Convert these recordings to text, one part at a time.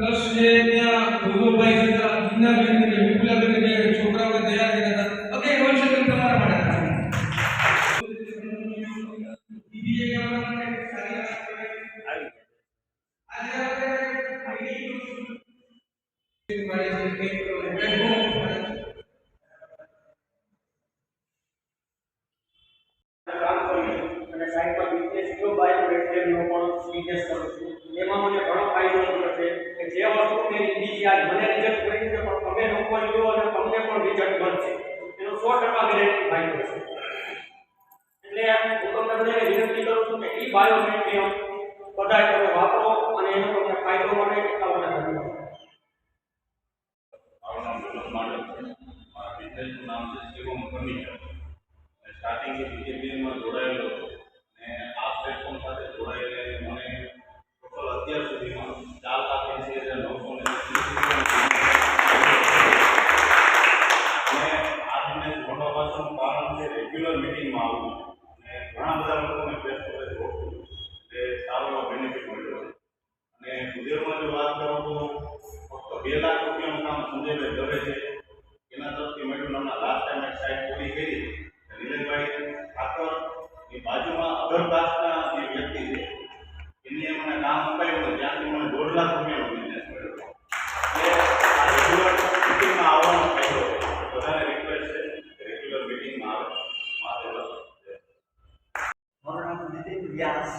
Plus જે ત્યાં ભૂગોભાઈ હતા, હિનાબેન કે વિપુલાબેન જે છોકરાઓને તૈયાર કર્યા હતા, અગે વર્ષ તમારા માટે બીબીએ કરવા માટે સારી આવી આજે અને સાઈડમાં બિઝનેસ કયો બાયોમેટ્રિકનો પણ બિઝનેસ કરું છું. એમાં મને ઘણો ફાયદો થયો છે કે જે વસ્તુ મેં લીધી આજ મને રિઝલ્ટ મળી છે, પણ તમે લોકો લ્યો અને તમને પણ રિઝલ્ટ મળશે એનો 100% ગેરંટી ફાયદો છે. એટલે હું તમને બધાને વિનંતી કરું છું કે એ બાયોમેટ્રિક બધાય તમે વાપરો અને એનો તમને ફાયદો મળે એટલા મને ધન્યવાદ. મારું નામ વિનોદ માંડલ છે. મારા બિઝનેસનું નામ છે શિવમ ફર્નિચર. સ્ટાર્ટિંગથી બીજેપીમાં જોડાયેલો હતો અને આ પ્લેટફોર્મ સાથે જોડાઈને મને ટોટલ અત્યાર સુધીમાં 4,80,900 અને આ બિઝનેસ મોટા પાછળનું કારણ છે રેગ્યુલર મિટિંગમાં આવવું અને ઘણા બધા લોકોને ફેસ ટુ ફેસ ઓળખું એટલે સારો એવો બેનિફિટ મળ્યો છે. અને ઉદ્યોગમાં જો વાત કરું તો ફક્ત 2 લાખ રૂપિયાનું કામ સંજયભાઈ દવે છે એના તરફથી મળ્યું. હમણાં લાસ્ટ ટાઈમ એક સાઇટ પૂરી કરી નિલેશભાઈ ઠાકરની બાજુમાં અધર કાસ્ટના જે વ્યક્તિ છે એની મને કામ અપાયું ત્યાંથી મને 1.5 લાખ રૂપિયાનો બિઝનેસ મળ્યો. એટલે આ રેગ્યુલર મિટિંગમાં આવવાનો ફાયદો છે. બધાને રિક્વેસ્ટ છે કે રેગ્યુલર મિટિંગમાં આવે. મારું નામ Nitin Vyas,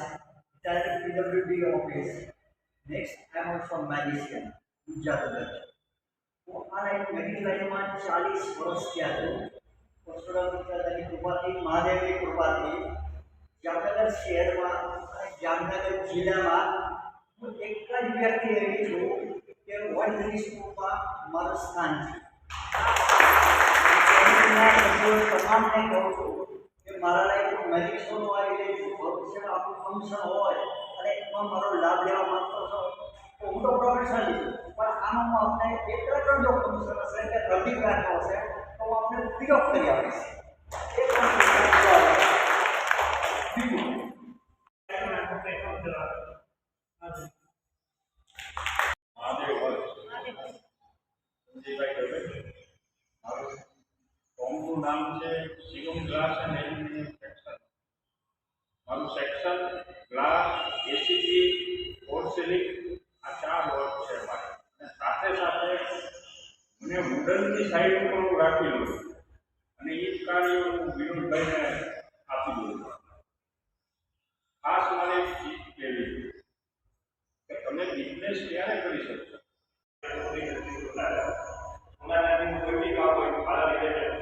retired PWD office. Next I am from magician Gujarat. હું આ લાઈન મેડિકલ લાઈનમાં 40 વર્ષ થયા છું. પરશુરામની કૃપાથી, મહાદેવની કૃપાથી જામનગર શહેરમાં અને જામનગર જિલ્લામાં હું એક જ વ્યક્તિ એવી છું કે વર્લ્ડ સ્કૂલમાં મારું સ્થાન છે. તમામને કહું છું કે મારા લાઈફ મેજિક શોનું આવી રહી છું. ભવિષ્યમાં આપણું ફંક્શન હોય અને એમાં મારો લાભ લેવા માંગતો છો તો હું તો પ્રોફેશનલી છું, પણ આમાં હું આપણે એક જો ફંક્શન હશે કે રબી રાખવો હશે તો હું આપણે ફ્રી ઓફ કરી આપીશ. મારું નામ છે શિવમ ગ્લાસ અને એલ્યુમિનિયમ સેક્શન. મારું સેક્શન ગ્લાસ, એસીબી, પોર્સેલિન આ 4 વર્ક છે મારે. અને સાથે સાથે મને વુડનની સાઈડ પણ હું રાખેલું અને એ જ કાર્ય હું વિનોદભાઈને આપી દઉં. ખાસ મારે એક ચીજ કહેવી કે તમે બિઝનેસ ક્યારે કરી શકશો. અમારા કોઈ બી કામ હોય મારા રિલેટેડ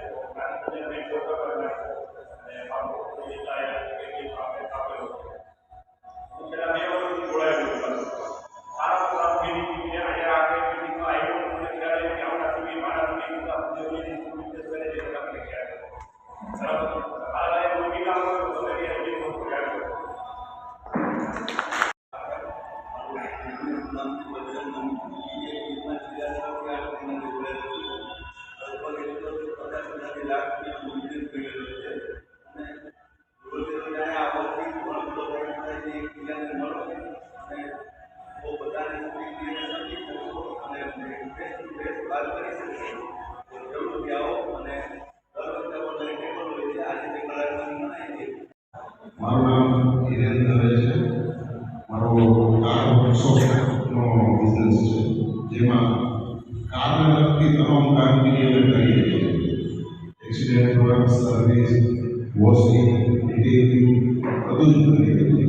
મારું નામ હિરેન દવે છે. મારો કાર વર્કશોપનો બિઝનેસ છે, જેમાં કારને લગતી તમામ કામગીરી અમે કરીએ છીએ. Accident work, service, washing, detailing બધું જ કરીએ છીએ.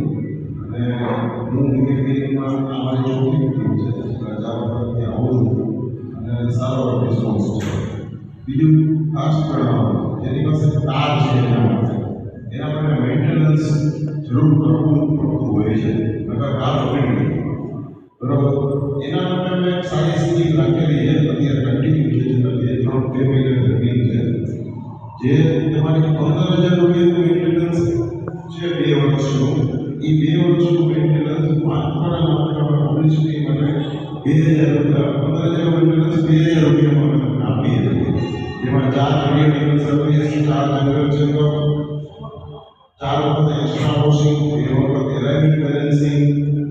અને હું ડિટેલિંગમાં અમારી ચોથી ટીમ છે, રજા વખતથી આવું છું અને સારો રિસ્પોન્સ છે. બીજું ખાસ જણાવવાનું, જેની પાસે કાર છે એના માટે મેન્ટેનન્સ જરૂર કરવું પડતું હોય છે, નકર કાર બગડી બરોબર. એના માટે અમે સારી સ્કીમ રાખેલી છે, અત્યારે કન્ટિન્યુ છે, જેના 2-3 મહિના રનિંગ છે. જે તમારી 15,000 રૂપિયાનું મેન્ટેનન્સ છે 2 વર્ષનું, એ 2 વર્ષનું મેન્ટેનન્સ માત્ર પબ્લિસિટી માટે 2,000 રૂપિયા, 15,000 મેન્ટેનન્સ 2,000 રૂપિયામાં આપીએ છીએ. જેમાં 4 મેડિકલ સર્વિસ, 4 જનરલ ચેકઅપ, 4 વખત એક્સ્ટ્રા વોશિંગ, 2 વખત એલાઇનમેન્ટ બેલેન્સિંગ,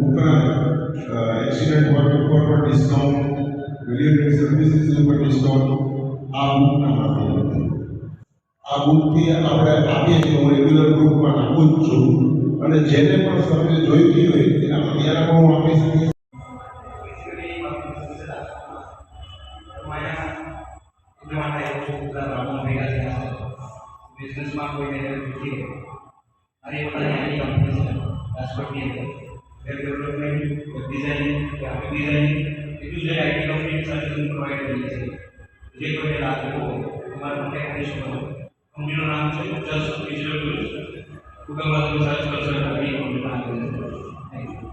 ઉપરાંત એક્સિડન્ટ વર્ક ઉપર પણ ડિસ્કાઉન્ટ બુકથી આપણે આપીએ છીએ. હું રેગ્યુલર ગ્રુપમાં આપું જ છું અને જેને પણ સર્વે જોઈતી હોય એના અત્યારે પણ હું આપી શકીશ. બિઝનેસમાં કોઈને હેલ્પ જોઈએ અને એ બધાની આની કંપની છે રાજકોટની અંદર web development, web designing, graphic designing એટલું જે આઈટી કંપની સર્વિસ પ્રોવાઈડ કરીએ છીએ. જે કોઈને લાગુ હોય તમારે કોન્ટેક્ટ કરી શકો છો. કંપનીનું નામ છે જસ્ટ ડિજિટલ ટૂલ્સ. ગૂગલમાં તમે સર્ચ કરશો એટલે આપણી કંપનીનું નામ આવી જશે. Thank you.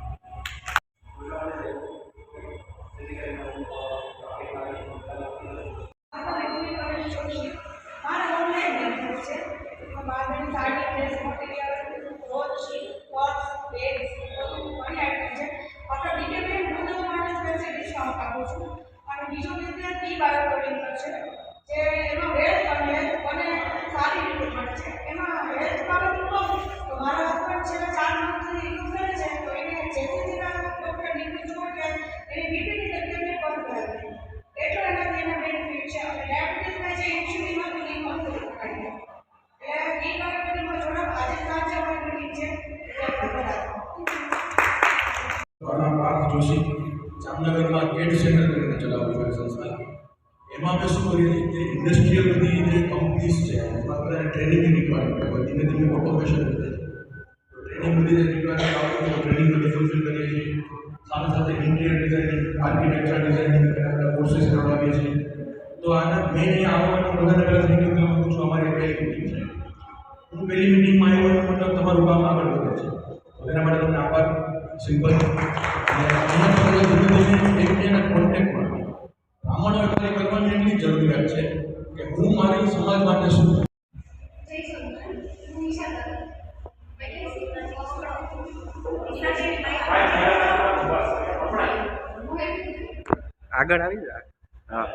પાર્થ જોશી જામનગરમાં કેડ સેન્ટર કરીને ચલાવું છું સંસ્થા. એમાં અમે શું કરીએ છીએ કે ઇન્ડસ્ટ્રીયલ બધી જે કંપનીઝ છે એમાં બધાને ટ્રેનિંગની રિક્વાયરમેન્ટ હોય. ધીમે ધીમે ઓટોમેશન વધે છે. ટ્રેનિંગ બધી જે રિક્વાયરમેન્ટ આવે તો ટ્રેનિંગ બધી ફૂલફિલ કરીએ છીએ. સાથે સાથે ઇન્ટિરિયર ડિઝાઇનિંગ, આર્કિટેક્ચર ડિઝાઇનિંગ બધા કોર્सेस કરાવીએ છીએ. તો આના મેઇન અહીંયા આવવાનું બધાને પહેલાં થેન્ક યુ કહેવા માગું છું. અમારી પહેલી મિટિંગ છે. હું પહેલી મિટિંગમાં આવ્યો એનો મતલબ તમારું કામ આગળ વધે છે. તો એના માટે તમને આભાર. સિમ્પલ. એકબીજાના કોન્ટેક્ટમાં બ્રાહ્મણો કરવાની એટલી જરૂરિયાત છે કે હું મારી સમાજ માટે શું આગળ આવી જાય. હા.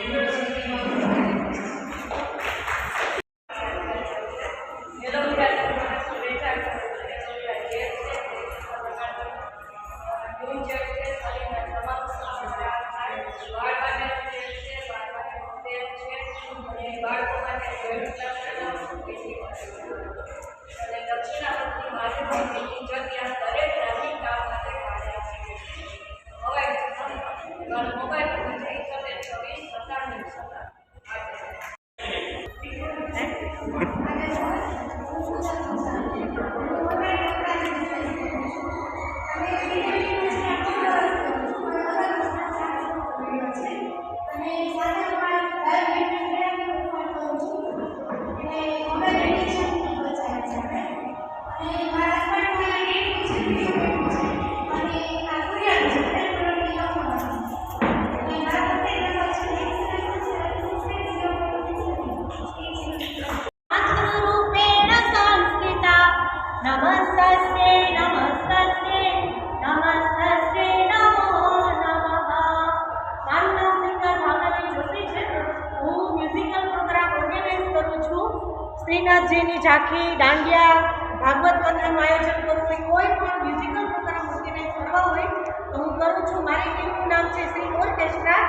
University of અને દક્ષિણાવર્તી માધ્યમિકની જગ્યા દરેક ધાર્મિક કામ માટે કાઢ્યા છે. હવે મોબાઈલ નંબર શ્રીનાથજીની ઝાંખી, દાંડિયા, ભાગવત કથાનું આયોજન કરવું હોય, કોઈ પણ મ્યુઝિકલ પ્રોગ્રામ ઓર્ગેનાઇઝ કરવા હોય તો હું કરું છું. મારી ટીમનું નામ છે શ્રી ઓર્કેસ્ટ્રા.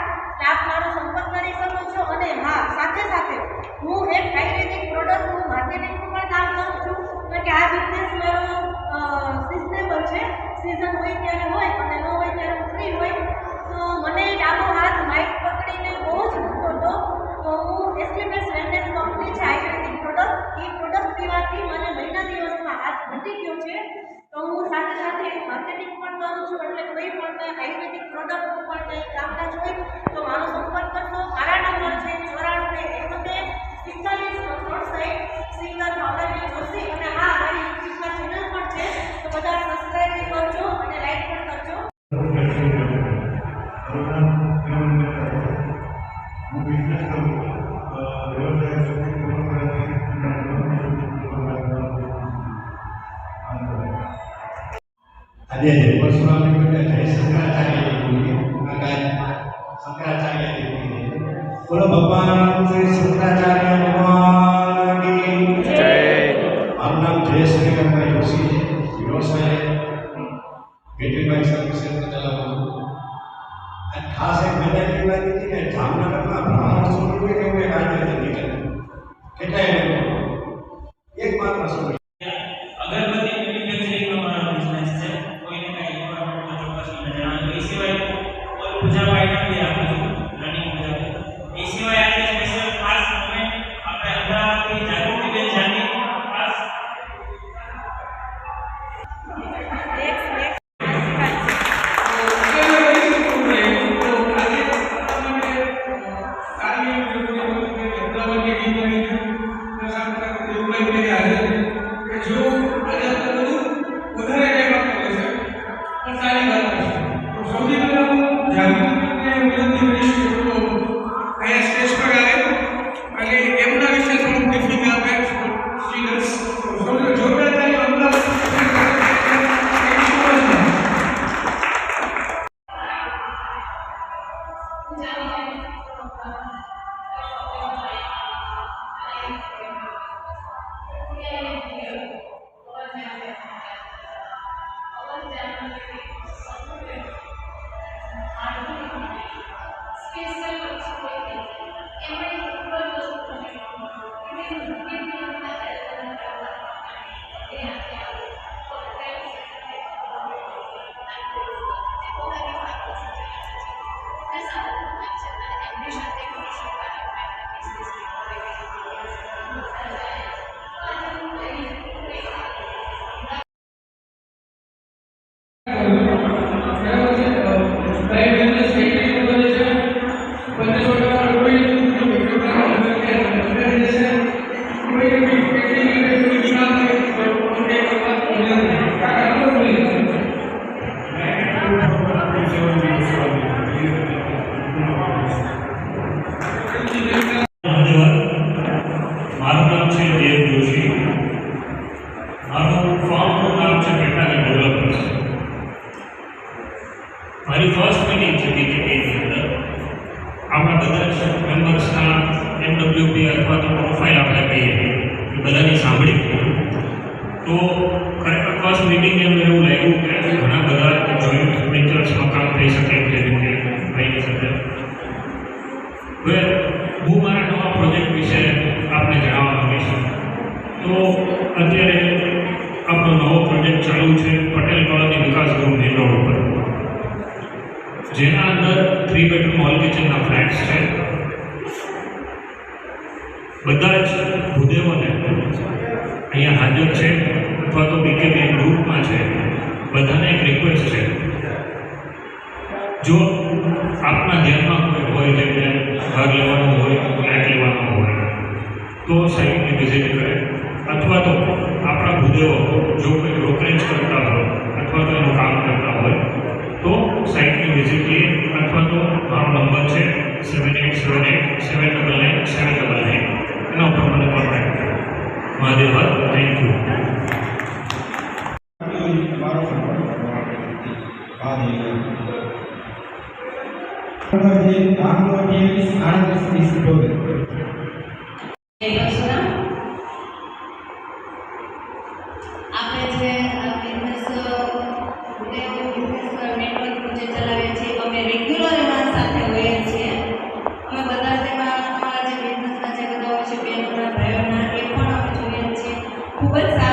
આપ મારો સંપર્ક કરી શકો છો. અને હા, સાથે સાથે હું એક આયુર્વેદિક પ્રોડક્ટનું માર્કેટિંગનું પણ કામ કરું છું, કારણ કે આ બિઝનેસ મારો સિઝનેબલ છે. સિઝન હોય ત્યારે હોય અને ન હોય ત્યારે હું ફ્રી હોય. તો મને ડાબો હાથ માઇક પકડીને બહુ જ દુખતો હતો. તો હું એસ્લિમેસ વેલનેસ કંપની છે આયુર્વેદિક પ્રોડક્ટ, એ પ્રોડક્ટ પીવાથી મને મહિના દિવસમાં હાથ ઘટી ગયો છે. તો હું સાથે સાથે માર્કેટિંગ પણ કરું છું. એટલે કોઈ પણ આયુર્વેદિક પ્રોડક્ટનું પણ કંઈ કામકાજ હોય તો મારો સંપર્ક કરશો. મારા નંબર છે 94714563 સિંગર ભાવનાબેન જોશી. અને હા, મારી યુટ્યુબમાં ચેનલ પણ છે, તો બધા સબસ્ક્રાઈબ કરજો અને લાઈક પણ કરજો. હું બિઝનેસ કરું વ્યવસાય આજે પરશુરામ જય શંકરાચાર્ય શંકરાચાર્ય બોલો ભગવાન શ્રી શંકરાચાર્ય ભગવાનની જય. મારું નામ જયેશભાઈ જોશી છે. વ્યવસાય બેટરી બાઇક સર્વિસ સેન્ટર ચલાવું છું. અને ખાસ એક મજા એવી વાત હતી કે જામનગરમાં બ્રાહ્મણ સ્વરૂપે એવું એક આયોજન નીકળ્યું. કેટલાય લોકો એકમાત્ર સ્વરૂપ અગરબત્તી મેન્યુફેક્ચરિંગનો મારો બિઝનેસ છે. કોઈને કાંઈ રિક્વાયરમેન્ટ તો ચોક્કસ મને જણાવજો. એ સિવાય કોઈ પૂજામાં આઈટમ બી આપું છું, રનિંગ પૂજા. એ સિવાય આજે સ્પેશિયલ ખાસ મોમેન્ટ આપણે અમદાવાદથી જાગૃતિબેન જાની ખાસ મારું નામ છે દેવ જોશી. મારું ફોર્મનું નામ છે પેટાગન ડેવલપર્સ. મારી ફર્સ્ટ મિટિંગ છે બીકેપીની અંદર. આપણા બધા જ મેમ્બર્સના એમડબ્લ્યુપી અથવા તો પ્રોફાઇલ આપણે કહીએ એ બધાની સાંભળી. તો ખરેખર ફર્સ્ટ મિટિંગની અંદર એવું લાગ્યું કે ઘણા બધા જોઈન્ટ વેન્ચર્સમાં કામ થઈ શકે એમ છે, જેમ કે ભાઈની સાથે. હવે હું મારા નવા પ્રોજેક્ટ વિશે આપને જણાવવા માંગીશ. તો અત્યારે આપણો નવો પ્રોજેક્ટ ચાલુ છે પટેલ કોલોની વિકાસ ગૃહ મેઇન રોડ ઉપર, જેના અંદર 3 બેડરૂમ હોલ કિચનના ફ્લેટ્સ છે. બધા જ ભૂદેવોને અહીંયા હાજર છે અથવા તો બીકેબી ગ્રુપમાં છે, બધાને એક રિક્વેસ્ટ છે, જો આપના ધ્યાનમાં કોઈ હોય જેમને ઘર લેવાનું હોય, ફ્લેટ લેવાનો હોય, તો સાઇટની વિઝિટ કરે, અથવા તો આપણા ભૂદેવો જો કોઈ બ્રોકરેજ કરતા હોય અથવા તો એનું કામ કરતા હોય તો સાઇટની વિઝિટ લઈએ, અથવા તો મારો નંબર છે 7878799799 એના ઉપર મને કોન્ટેક્ટ કરો. Mahadev, thank you. તમારો સંપર્ક કરવા માટે આપણે જે બિઝનેસ નેટવર્ક જે ચલાવીએ છીએ, અમે રેગ્યુલર એમાં સાથે હોઈએ છીએ. અમે બધા તેમાં અમારા જે બિઝનેસના જે બધા હોય છે બહેનોના ભાઈઓના એ પણ અમે જોઈએ છીએ. ખૂબ જ સારા